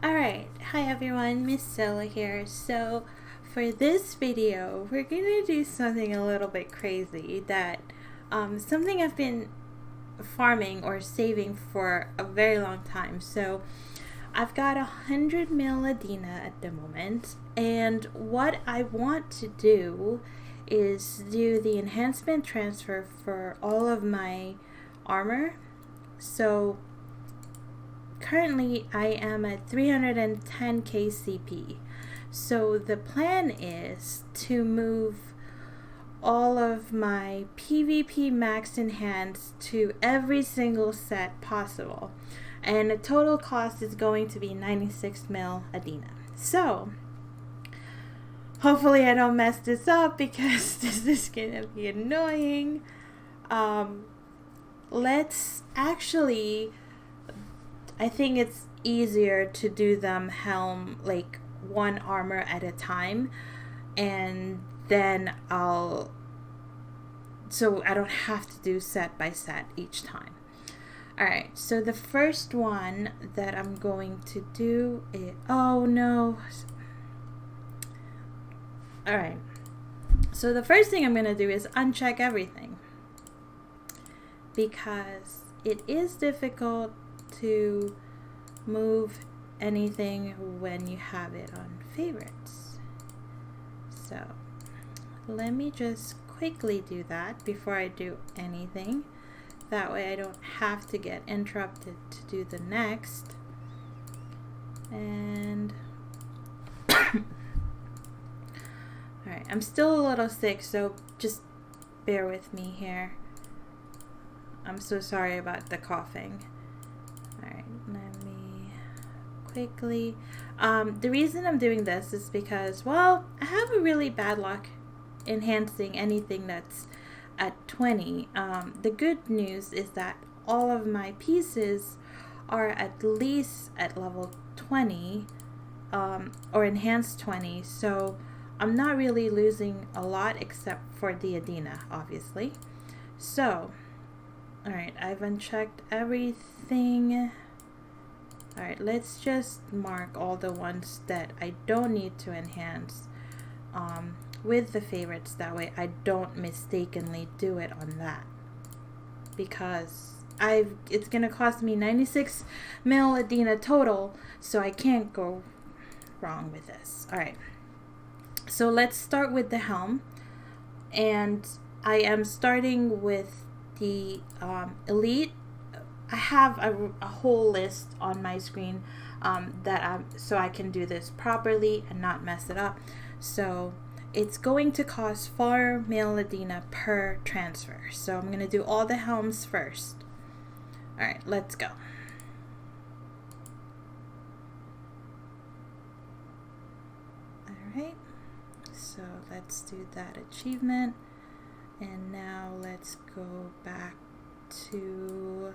Alright, hi everyone, Miss Stella here. So for this video, we're gonna do something a little bit crazy that something I've been farming or saving for a very long time. So I've got 100 mil Adena at the moment, and what I want to do is do the enhancement transfer for all of my armor. So currently I am at 310k CP. So the plan is to move all of my PvP max enhanced to every single set possible. And the total cost is going to be 96 mil Adena. So hopefully I don't mess this up because this is gonna be annoying. Let's actually, I think it's easier to do them helm like one armor at a time, and then so I don't have to do set by set each time. Alright, so the first one that I'm going to do is, oh no. Alright, so the first thing I'm going to do is uncheck everything, because it is difficult to move anything when you have it on favorites. So let me just quickly do that before I do anything. That way I don't have to get interrupted to do the next. And alright, I'm still a little sick, so just bear with me here. I'm so sorry about the coughing. Alright, let me quickly. The reason I'm doing this is because, well, I have a really bad luck enhancing anything that's at 20. The good news is that all of my pieces are at least at level 20 or enhanced 20, so I'm not really losing a lot except for the Adena, obviously. So alright, I've unchecked everything. Alright, let's just mark all the ones that I don't need to enhance with the favorites. That way I don't mistakenly do it on that, because it's gonna cost me 96 mil Adena total, so I can't go wrong with this. Alright, so let's start with the helm, and I am starting with the elite. I have a whole list on my screen so I can do this properly and not mess it up. So it's going to cost 4 mil Adena per transfer. So I'm going to do all the helms first. Alright, let's go. Alright, so let's do that achievement. And now let's go back to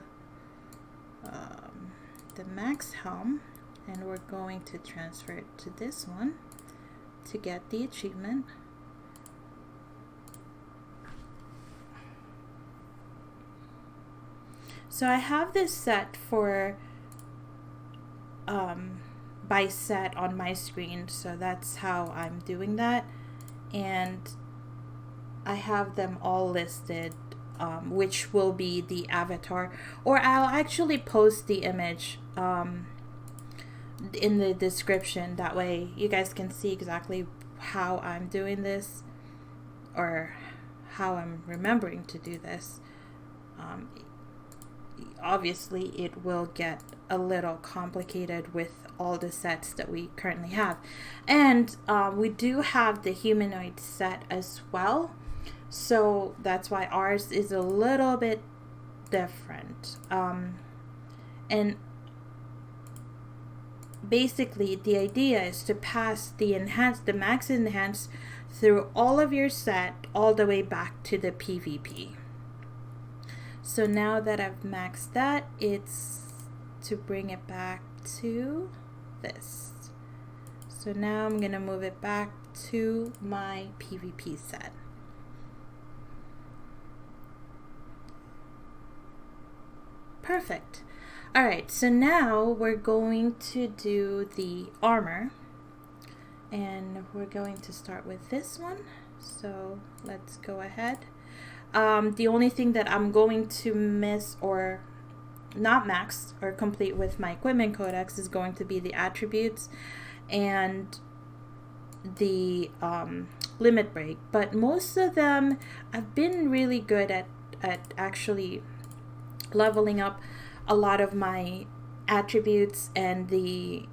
the max helm, and we're going to transfer it to this one to get the achievement. So I have this set for by set on my screen, so that's how I'm doing that, and I have them all listed, which will be the avatar, or I'll actually post the image in the description. That way you guys can see exactly how I'm doing this, or how I'm remembering to do this. Obviously it will get a little complicated with all the sets that we currently have, and we do have the humanoid set as well. So that's why ours is a little bit different. And basically the idea is to pass the max enhanced through all of your set all the way back to the PvP. So now that I've maxed that, it's to bring it back to this. So now I'm gonna move it back to my PvP set. Perfect. Alright, so now we're going to do the armor. And we're going to start with this one. So let's go ahead. The only thing that I'm going to miss or not max or complete with my equipment codex is going to be the attributes and the limit break. But most of them, I've been really good at actually leveling up a lot of my attributes and the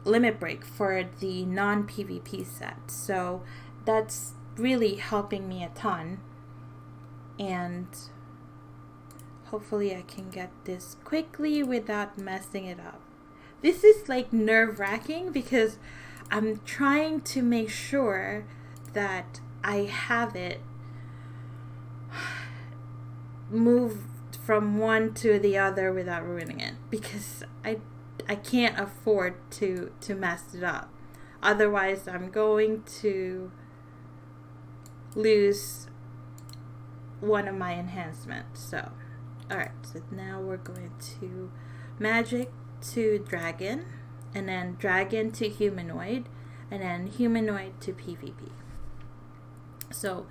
limit break for the non-PvP set. So that's really helping me a ton. And hopefully I can get this quickly without messing it up. This is like nerve-wracking because I'm trying to make sure that I have it moved from one to the other without ruining it, because I can't afford to mess it up. Otherwise I'm going to lose one of my enhancements. So alright, so now we're going to magic to dragon, and then dragon to humanoid, and then humanoid to PvP. So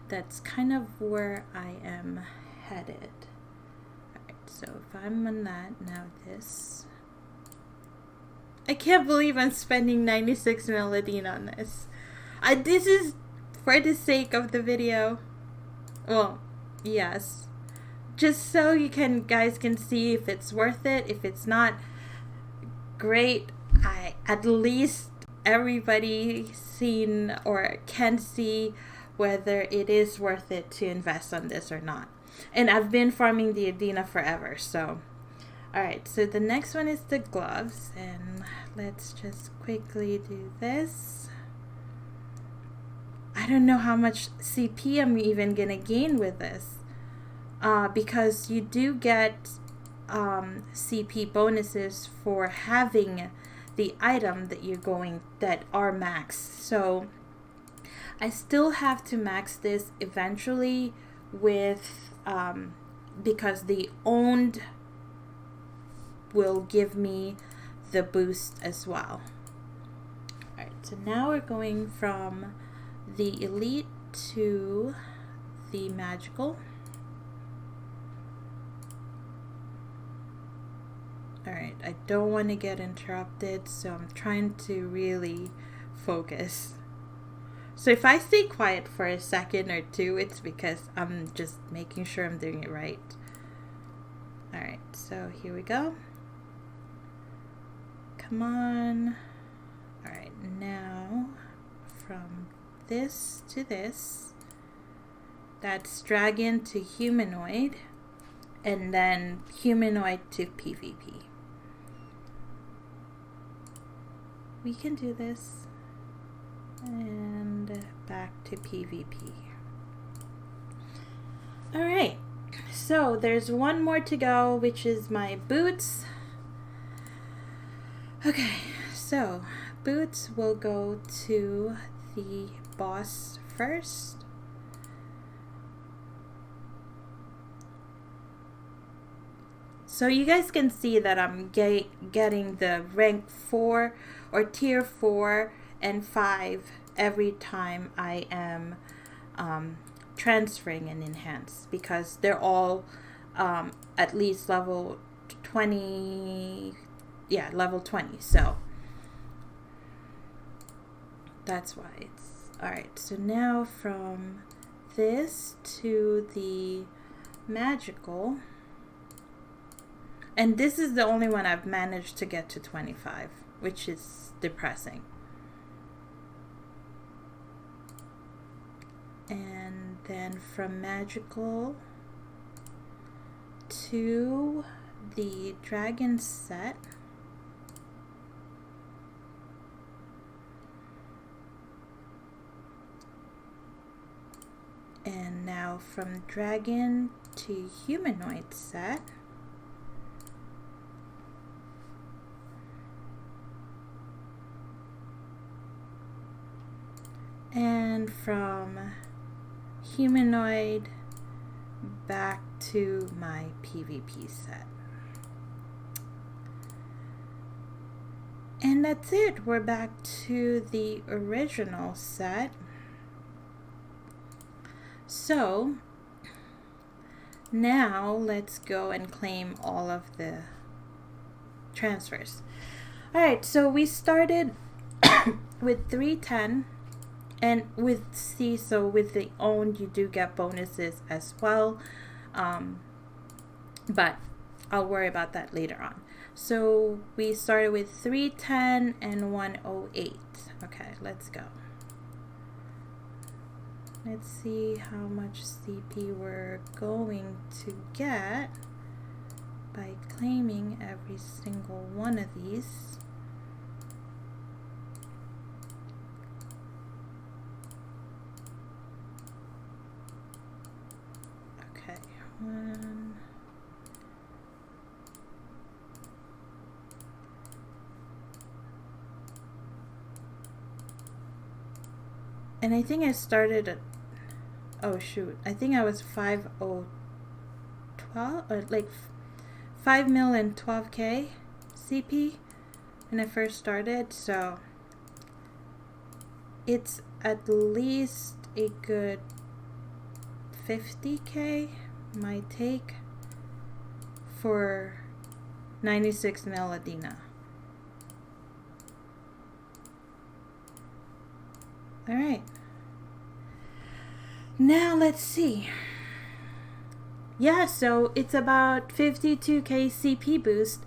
that's kind of where I am headed. Alright, so if I'm on that, now this. I can't believe I'm spending 96M Adena on this. This is for the sake of the video. Well, yes. Just so you guys can see if it's worth it. If it's not, great. At least everybody seen or can see whether it is worth it to invest on this or not. And I've been farming the Adena forever, so. Alright, so the next one is the gloves, and let's just quickly do this. I don't know how much CP I'm even gonna gain with this, because you do get CP bonuses for having the item that are maxed. So I still have to max this eventually with because the owned will give me the boost as well. Alright, so now we're going from the elite to the magical. Alright, I don't want to get interrupted, so I'm trying to really focus. So if I stay quiet for a second or two, it's because I'm just making sure I'm doing it right. Alright, so here we go. Come on. Alright, now from this to this, that's dragon to humanoid, and then humanoid to PvP. We can do this. And back to PvP. Alright, so there's one more to go, which is my boots. Okay, so boots will go to the boss first. So you guys can see that I'm getting the rank 4 or tier 4 and 5 every time I am transferring and enhance, because they're all at least level 20. Yeah, level 20, so that's why it's alright. So now from this to the magical, and this is the only one I've managed to get to 25, which is depressing. And then from magical to the dragon set. And now from dragon to humanoid set. And from humanoid back to my PvP set. And that's it. We're back to the original set. So now let's go and claim all of the transfers. All right, so we started with 310, and with so with the owned, you do get bonuses as well, but I'll worry about that later on. So we started with 310 and 108. Okay, let's go. Let's see how much CP we're going to get by claiming every single one of these. Okay, one. And I think I started at, oh shoot, I think I was 5012, or like 5 mil and 12k CP when I first started, so it's at least a good 50k my take for 96M Adena. All right. Now let's see. Yeah, so it's about 52k CP boost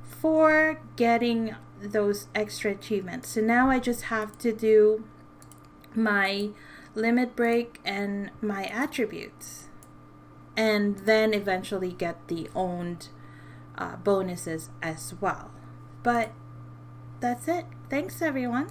for getting those extra achievements. So now I just have to do my limit break and my attributes, and then eventually get the owned bonuses as well. But that's it. Thanks everyone.